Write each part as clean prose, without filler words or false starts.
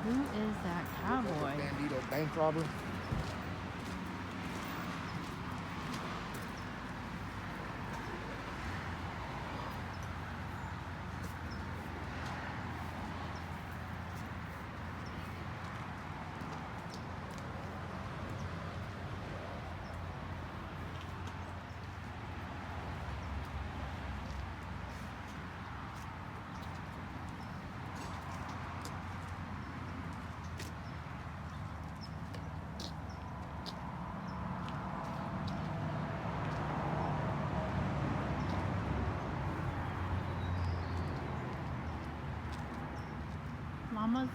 Who is that cowboy? Bandito bank robber. Llamas?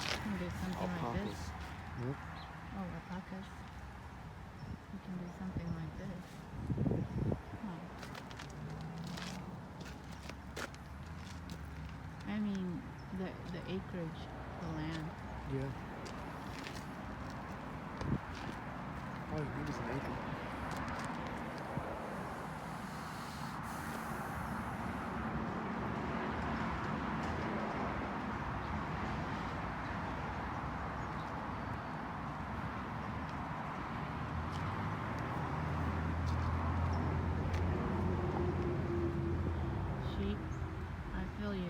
You can do something like this. Alpacas. Nope. Oh, alpacas. You can do something like this. Oh. I mean, the acreage, the land. Yeah. All you need is an acre. Sheep, I feel you.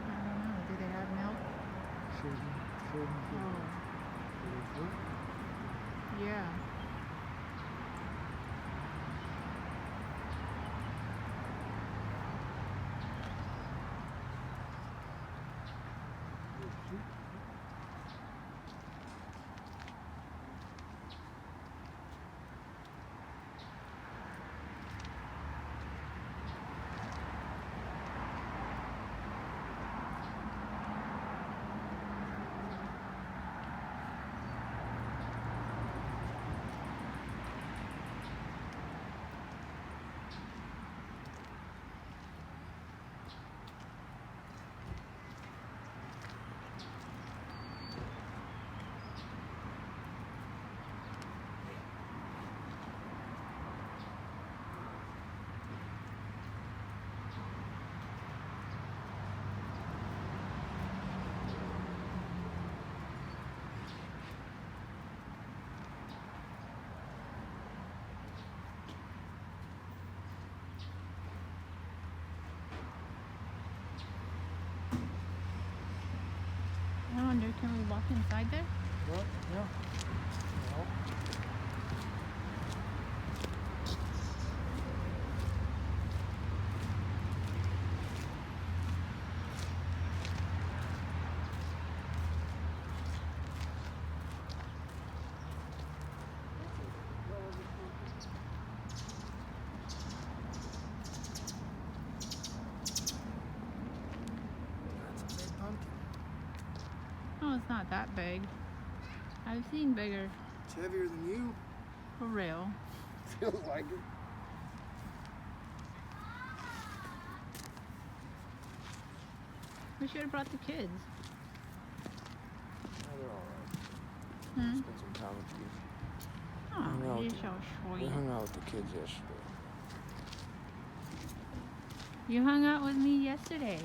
I don't know. Do they have milk? Oh, yeah. I wonder, can we walk inside there? Well, yeah. Well, that's a big pumpkin. Oh, it's not that big. I've seen bigger. It's heavier than you. For real. Feels like it. We should have brought the kids. Oh, they're alright. Hmm? Spent some time with you. Oh, No. you're so We sweet. hung out with the kids yesterday. You hung out with me yesterday.